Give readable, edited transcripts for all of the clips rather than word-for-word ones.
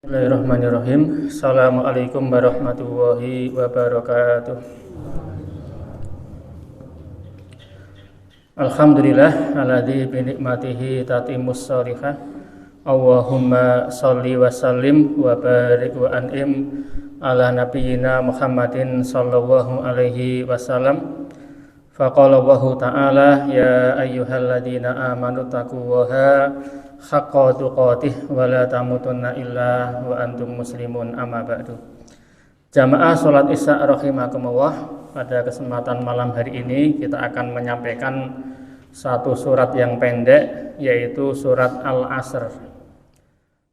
Bismillahirrahmanirrahim. Assalamualaikum warahmatullahi wabarakatuh. Alhamdulillah alladzi bi nikmatihi tatimmus shalihah. Allahumma shalli wa sallim wa barik wa an'im ala nabiyyina Muhammadin sallallahu alaihi wasallam. Faqala Allahu ta'ala ya ayyuhalladzina amanu taqullaha haqqa tuqatih wa la tamutunna illa wa antum muslimun amma ba'du. Jamaah salat Isya rahimakumullah, pada kesempatan malam hari ini kita akan menyampaikan satu surat yang pendek, yaitu surat Al-Asr.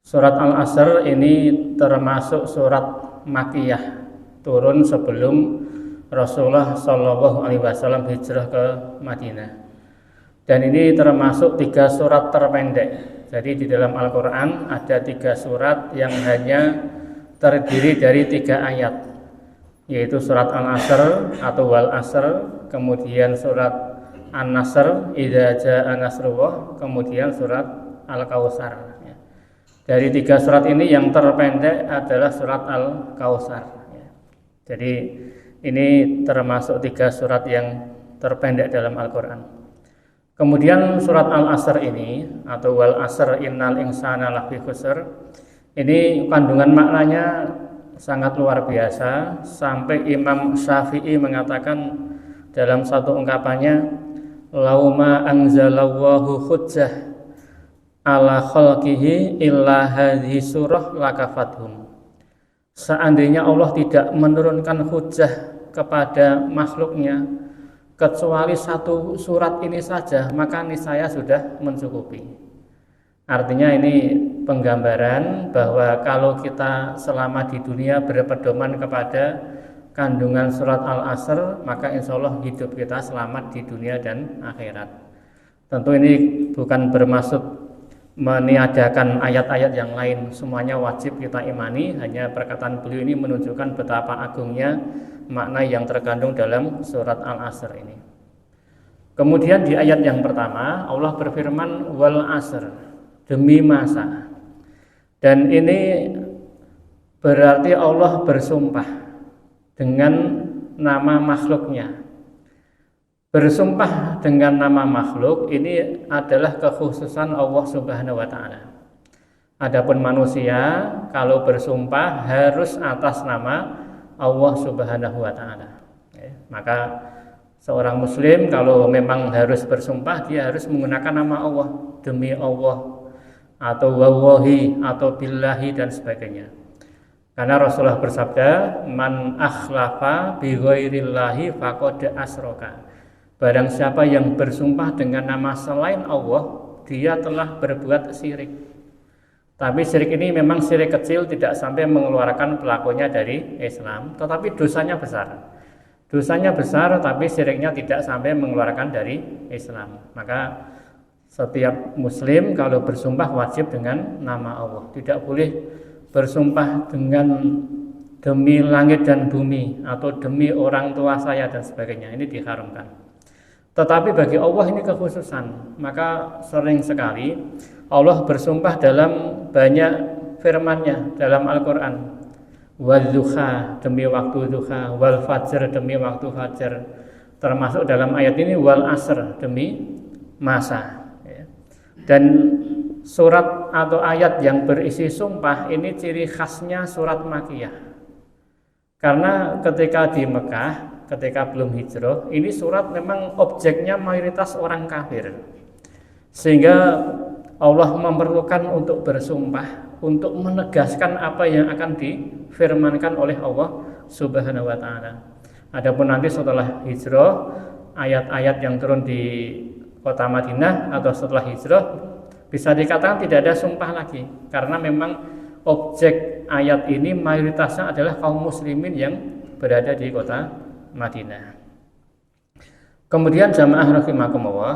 Surat Al-Asr ini termasuk surat Makkiyah, turun sebelum Rasulullah Shallallahu Alaihi Wasallam hijrah ke Madinah. Dan ini termasuk 3 surat terpendek. Jadi di dalam Al-Quran ada 3 surat yang hanya terdiri dari 3 ayat, yaitu surat Al-Asr atau Wal Asr, kemudian surat An-Nasr, Idza Jaa Nasrullah, kemudian surat Al-Kautsar. Dari 3 surat ini yang terpendek adalah surat Al-Kautsar. Jadi ini termasuk 3 surat yang terpendek dalam Al-Quran. Kemudian surat Al-Asr ini atau Wal Asr innal insana lafi khusr, ini kandungan maknanya sangat luar biasa, sampai Imam Syafi'i mengatakan dalam satu ungkapannya, lauma anzalallahu hujjah ala khalqihi illa hadhihi surah lakafathum. Seandainya Allah tidak menurunkan hujjah kepada makhluknya kecuali 1 surat ini saja, maka niscaya sudah mencukupi. Artinya ini penggambaran bahwa kalau kita selama di dunia berpedoman kepada kandungan surat Al-Asr, maka insya Allah hidup kita selamat di dunia dan akhirat. Tentu ini bukan bermaksud meniadakan ayat-ayat yang lain, semuanya wajib kita imani. Hanya perkataan beliau ini menunjukkan betapa agungnya makna yang terkandung dalam surat Al-Asr ini. Kemudian di ayat yang pertama Allah berfirman wal asr, demi masa. Dan ini berarti Allah bersumpah dengan nama makhluknya. Bersumpah dengan nama makhluk ini adalah kekhususan Allah Subhanahu wa taala. Adapun manusia kalau bersumpah harus atas nama Allah Subhanahu wa taala. Maka seorang muslim kalau memang harus bersumpah, dia harus menggunakan nama Allah, demi Allah atau wallahi atau billahi dan sebagainya. Karena Rasulullah bersabda, man akhlafa bi ghairillahi faqad asyraka. Barang siapa yang bersumpah dengan nama selain Allah, dia telah berbuat syirik. Tapi syirik ini memang syirik kecil, tidak sampai mengeluarkan pelakunya dari Islam, tetapi dosanya besar. Dosanya besar, tapi syiriknya tidak sampai mengeluarkan dari Islam. Maka setiap muslim kalau bersumpah wajib dengan nama Allah. Tidak boleh bersumpah dengan demi langit dan bumi atau demi orang tua saya dan sebagainya. Ini diharamkan. Tetapi bagi Allah ini kekhususan. Maka sering sekali Allah bersumpah dalam banyak firman-Nya dalam Al-Quran. Wadzuha, demi waktu duha, wal fajr, demi waktu fajar. Termasuk dalam ayat ini wal asr, demi masa. Dan surat atau ayat yang berisi sumpah ini ciri khasnya surat Makkiyah. Karena ketika di Mekah, ketika belum hijrah, ini surat memang objeknya mayoritas orang kafir. Sehingga Allah memerlukan untuk bersumpah, untuk menegaskan apa yang akan difirmankan oleh Allah Subhanahu wa taala. Adapun nanti setelah hijrah, ayat-ayat yang turun di kota Madinah atau setelah hijrah bisa dikatakan tidak ada sumpah lagi, karena memang objek ayat ini mayoritasnya adalah kaum muslimin yang berada di kota Madinah. Kemudian jamaah rahimakumullah,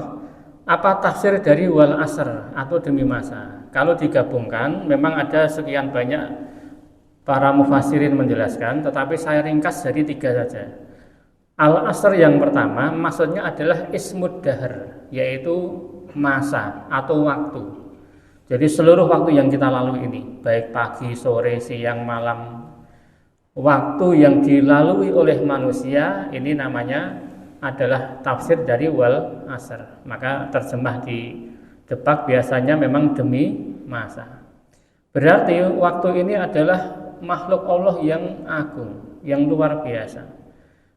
apa tafsir dari wal asr atau demi masa? Kalau digabungkan memang ada sekian banyak para mufassirin menjelaskan, tetapi saya ringkas jadi 3 saja. Al asr yang pertama maksudnya adalah ismud dahr, yaitu masa atau waktu. Jadi seluruh waktu yang kita lalui ini, baik pagi, sore, siang, malam, waktu yang dilalui oleh manusia ini namanya adalah tafsir dari wal asr. Maka terjemah di depak biasanya memang demi masa. Berarti waktu ini adalah makhluk Allah yang agung, yang luar biasa.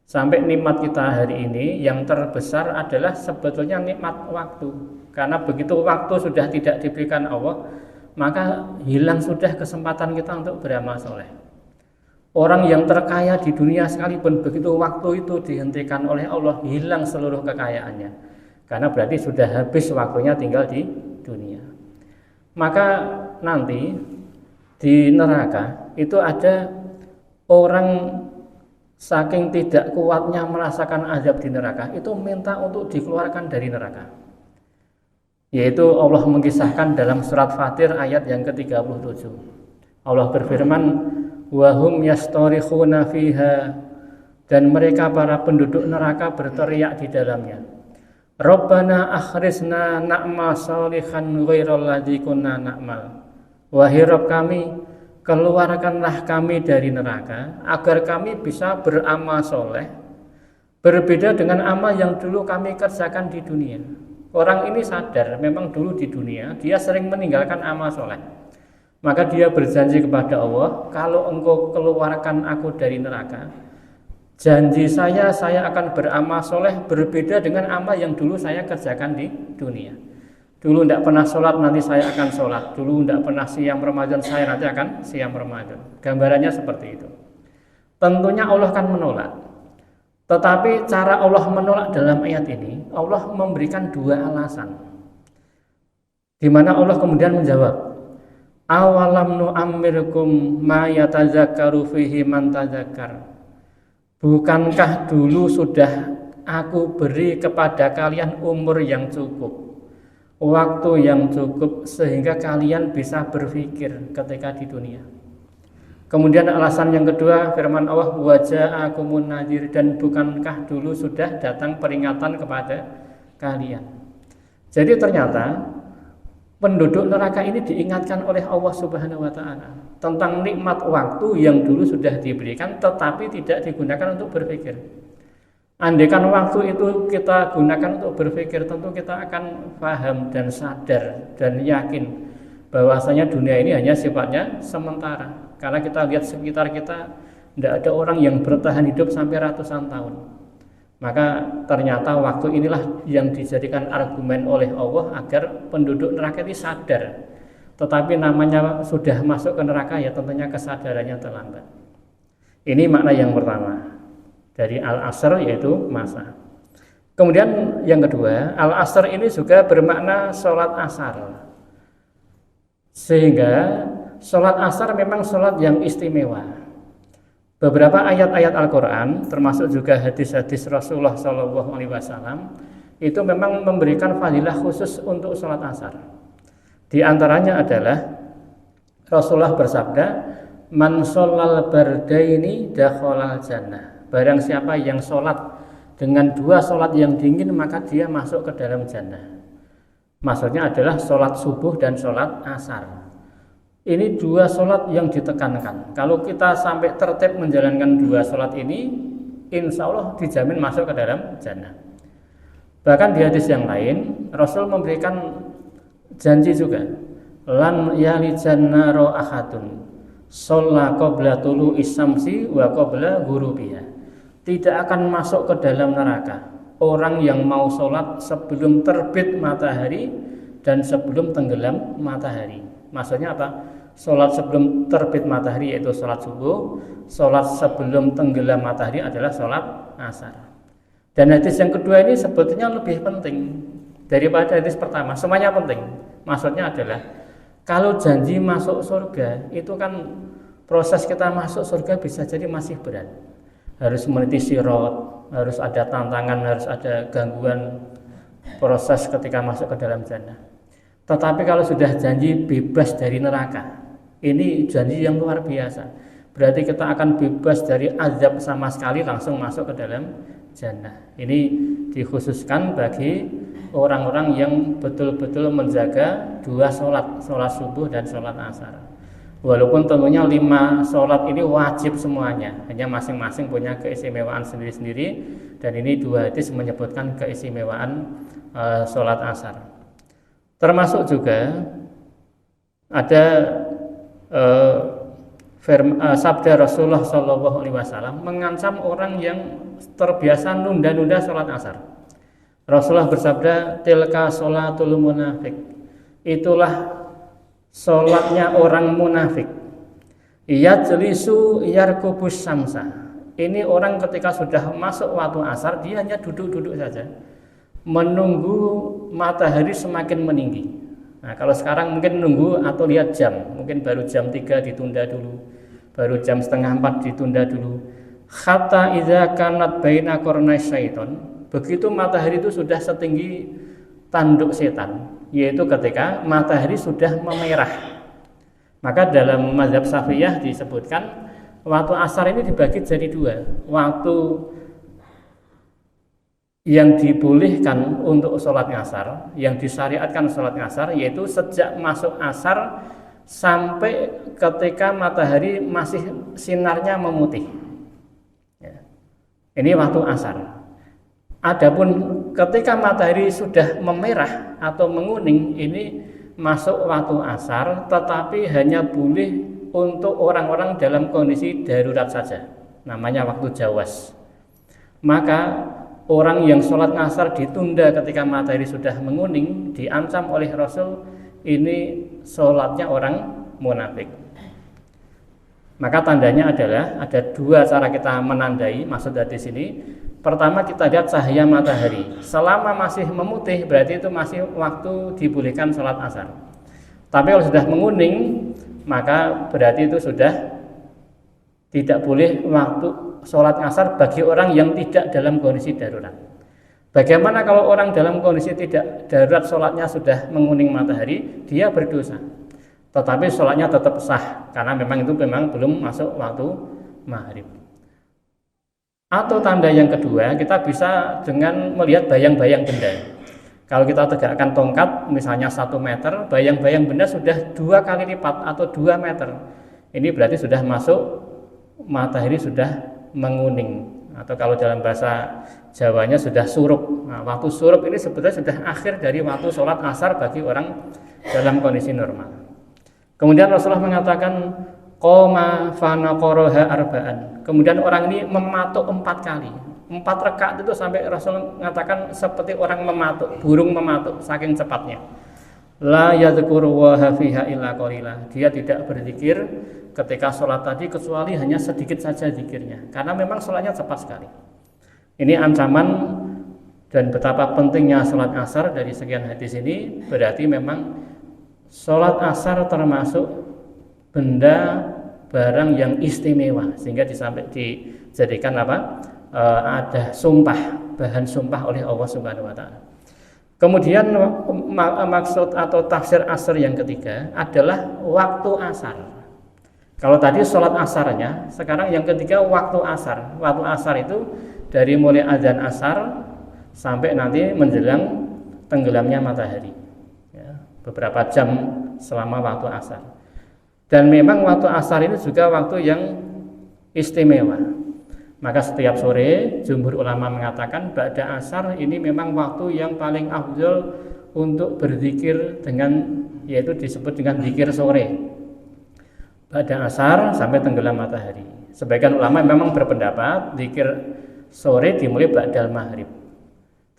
Sampai nikmat kita hari ini yang terbesar adalah sebetulnya nikmat waktu. Karena begitu waktu sudah tidak diberikan Allah, maka hilang sudah kesempatan kita untuk beramal soleh. Orang yang terkaya di dunia sekalipun begitu waktu itu dihentikan oleh Allah, hilang seluruh kekayaannya. Karena berarti sudah habis waktunya tinggal di dunia. Maka nanti di neraka itu ada orang saking tidak kuatnya merasakan azab di neraka, itu minta untuk dikeluarkan dari neraka. Yaitu Allah mengisahkan dalam surat Fatir ayat yang ke-37. Allah berfirman, wahum yastorikhuna fiha, dan mereka para penduduk neraka berteriak di dalamnya, Rabbana akhrisna na'mal sholihan ghairal ladzi kunna na'mal. Wahai Rabb kami, keluarkanlah kami dari neraka agar kami bisa beramal soleh berbeda dengan amal yang dulu kami kerjakan di dunia. Orang ini sadar memang dulu di dunia dia sering meninggalkan amal soleh. Maka dia berjanji kepada Allah, kalau engkau keluarkan aku dari neraka, janji saya akan beramal soleh berbeda dengan amal yang dulu saya kerjakan di dunia. Dulu tidak pernah sholat, nanti saya akan sholat. Dulu tidak pernah siam Ramadan, saya nanti akan siam Ramadan. Gambarannya seperti itu. Tentunya Allah akan menolak. Tetapi cara Allah menolak dalam ayat ini, Allah memberikan dua alasan. Di mana Allah kemudian menjawab, awalam nu'ammirkum ma yatazakkaru fihi man tazakkar. Bukankah dulu sudah aku beri kepada kalian umur yang cukup, waktu yang cukup sehingga kalian bisa berpikir ketika di dunia. Kemudian alasan yang kedua, firman Allah, waja'akumun nadhir, dan bukankah dulu sudah datang peringatan kepada kalian. Jadi ternyata penduduk neraka ini diingatkan oleh Allah Subhanahu wa taala tentang nikmat waktu yang dulu sudah diberikan tetapi tidak digunakan untuk berpikir. Andaikan waktu itu kita gunakan untuk berpikir, tentu kita akan paham dan sadar dan yakin bahwasanya dunia ini hanya sifatnya sementara. Karena kita lihat sekitar kita, tidak ada orang yang bertahan hidup sampai ratusan tahun. Maka ternyata waktu inilah yang dijadikan argumen oleh Allah agar penduduk neraka ini sadar. Tetapi namanya sudah masuk ke neraka, ya tentunya kesadarannya terlambat. Ini makna yang pertama dari al-asr, yaitu masa. Kemudian yang kedua, al-asr ini juga bermakna sholat asar. Sehingga sholat asar memang sholat yang istimewa. Beberapa ayat-ayat Al-Quran, termasuk juga hadis-hadis Rasulullah SAW, itu memang memberikan fadilah khusus untuk sholat asar. Di antaranya adalah Rasulullah bersabda, man sholal bardaini dakhalal jannah. Barang siapa yang sholat dengan dua sholat yang dingin, maka dia masuk ke dalam jannah. Maksudnya adalah sholat subuh dan sholat asar. Ini dua sholat yang ditekankan. Kalau kita sampai tertib menjalankan dua sholat ini, insya Allah dijamin masuk ke dalam jannah. Bahkan di hadis yang lain, Rasul memberikan janji juga, lan yalijanna ro ahadun sholla qabla tulu isamsi wa qabla ghurubiha. Tidak akan masuk ke dalam neraka orang yang mau sholat sebelum terbit matahari dan sebelum tenggelam matahari. Maksudnya apa? Sholat sebelum terbit matahari yaitu sholat subuh, sholat sebelum tenggelam matahari adalah sholat asar. Dan hadis yang kedua ini sebetulnya lebih penting daripada hadis pertama. Semuanya penting. Maksudnya adalah kalau janji masuk surga itu kan proses kita masuk surga bisa jadi masih berat. Harus meniti sirat, harus ada tantangan, harus ada gangguan proses ketika masuk ke dalam jannah. Tetapi kalau sudah janji bebas dari neraka, ini janji yang luar biasa. Berarti kita akan bebas dari azab sama sekali, langsung masuk ke dalam jannah. Ini dikhususkan bagi orang-orang yang betul-betul menjaga dua sholat subuh dan sholat asar. Walaupun tentunya 5 sholat ini wajib semuanya, hanya masing-masing punya keistimewaan sendiri-sendiri, dan ini 2 hadis menyebutkan keistimewaan sholat asar. Termasuk juga ada sabda Rasulullah SAW mengancam orang yang terbiasa nunda-nunda sholat asar. Rasulullah bersabda, tilka sholatul munafik, itulah sholatnya orang munafik. Yajlisu yarkubus samsa, ini orang ketika sudah masuk waktu asar dia hanya duduk-duduk saja menunggu matahari semakin meninggi. Nah, kalau sekarang mungkin nunggu atau lihat jam, mungkin baru jam 3 ditunda dulu, baru jam setengah 4 ditunda dulu. Hatta idza kanat baina qarnay syaiton, begitu matahari itu sudah setinggi tanduk setan, yaitu ketika matahari sudah memerah. Maka dalam mazhab Syafi'iyah disebutkan waktu asar ini dibagi jadi 2. Waktu yang dibolehkan untuk sholat asar, yang disyariatkan sholat asar, yaitu sejak masuk asar sampai ketika matahari masih sinarnya memutih. Ini waktu asar. Adapun ketika matahari sudah memerah atau menguning, ini masuk waktu asar, tetapi hanya boleh untuk orang-orang dalam kondisi darurat saja, namanya waktu jawas. Maka orang yang sholat asar ditunda ketika matahari sudah menguning diancam oleh Rasul, ini sholatnya orang munafik. Maka tandanya adalah ada 2 cara kita menandai maksud dari sini. Pertama, kita lihat cahaya matahari. Selama masih memutih berarti itu masih waktu dibolehkan sholat asar. Tapi kalau sudah menguning, maka berarti itu sudah tidak boleh waktu sholat asar bagi orang yang tidak dalam kondisi darurat. Bagaimana kalau orang dalam kondisi tidak darurat sholatnya sudah menguning matahari, dia berdosa. Tetapi sholatnya tetap sah karena memang itu memang belum masuk waktu maghrib. Atau tanda yang kedua, kita bisa dengan melihat bayang-bayang benda. Kalau kita tegakkan tongkat misalnya 1 meter, bayang-bayang benda sudah 2 kali lipat atau 2 meter. Ini berarti sudah masuk matahari sudah menguning, atau kalau dalam bahasa Jawanya sudah surup. Nah, waktu surup ini sebetulnya sudah akhir dari waktu sholat asar bagi orang dalam kondisi normal. Kemudian Rasulullah mengatakan qoma fanaqaraha arba'an. Kemudian orang ini mematuk 4 kali. 4 rakaat itu sampai Rasul mengatakan seperti orang mematuk, burung mematuk saking cepatnya. La yadhkuru wa fiha illa qalila. Dia tidak berzikir ketika sholat tadi kecuali hanya sedikit saja zikirnya, karena memang sholatnya cepat sekali. Ini ancaman dan betapa pentingnya sholat asar dari sekian hadis ini. Berarti memang sholat asar termasuk benda barang yang istimewa, sehingga dijadikan ada sumpah, bahan sumpah oleh Allah Subhanahu wa taala. Kemudian maksud atau tafsir asar yang ketiga adalah waktu asar. Kalau tadi sholat asarnya, sekarang yang ketiga waktu asar. Waktu asar itu dari mulai azan asar sampai nanti menjelang tenggelamnya matahari, ya, beberapa jam selama waktu asar. Dan memang waktu asar ini juga waktu yang istimewa. Maka setiap sore jumhur ulama mengatakan ba'da asar ini memang waktu yang paling afdol untuk berzikir dengan, yaitu disebut dengan zikir sore. Ba'da asar sampai tenggelam matahari. Sebagian ulama memang berpendapat zikir sore dimulai ba'dal maghrib.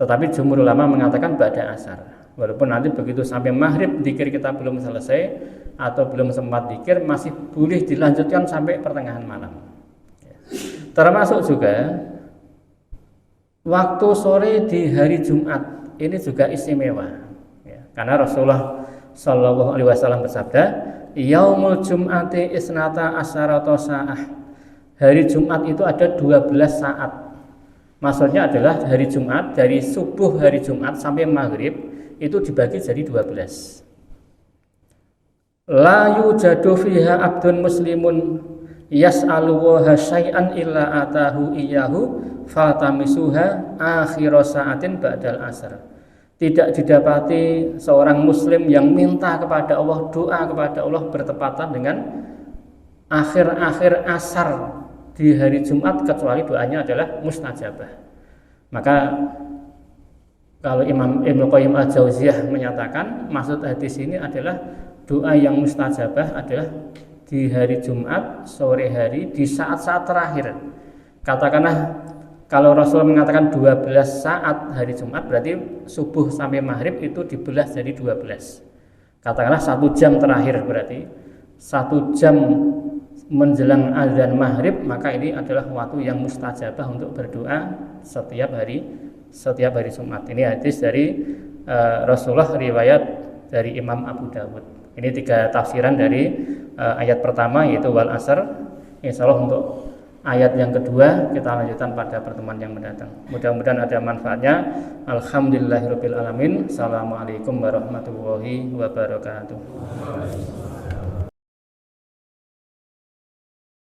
Tetapi jumhur ulama mengatakan ba'da asar. Walaupun nanti begitu sampai maghrib zikir kita belum selesai atau belum sempat zikir, masih boleh dilanjutkan sampai pertengahan malam. Termasuk juga waktu sore di hari Jumat ini juga istimewa, ya, karena Rasulullah Shallallahu Alaihi Wasallam bersabda, Yaumul Jum'ati isnata asyarata sa'ah. Hari Jumat itu ada 12 saat. Maksudnya adalah hari Jumat, dari subuh hari Jumat sampai maghrib itu dibagi jadi 12. La yujadu fiha abdun muslimun yas'alu wa syai'an illa atahu iyyahu fatamisuha akhir sa'atin ba'dal asr. tidak didapati seorang muslim yang minta kepada Allah, doa kepada Allah bertepatan dengan akhir-akhir asar di hari Jumat kecuali doanya adalah mustajabah. Maka kalau Imam Ibnu Qayyim Al-Jauziyah menyatakan maksud hadis ini adalah doa yang mustajabah adalah di hari Jumat sore hari di saat-saat terakhir. Katakanlah kalau Rasul mengatakan 12 saat hari Jumat, berarti subuh sampai maghrib itu dibelah jadi 12. Katakanlah 1 jam terakhir, berarti 1 jam menjelang azan maghrib, maka ini adalah waktu yang mustajabah untuk berdoa setiap hari Jumat. Ini hadis dari Rasulullah, riwayat dari Imam Abu Dawud. Ini 3 tafsiran dari ayat pertama, yaitu wal asr. Insya Allah untuk ayat yang kedua kita lanjutkan pada pertemuan yang mendatang. Mudah-mudahan ada manfaatnya. Alhamdulillahirabbil alamin. Assalamualaikum warahmatullahi wabarakatuh.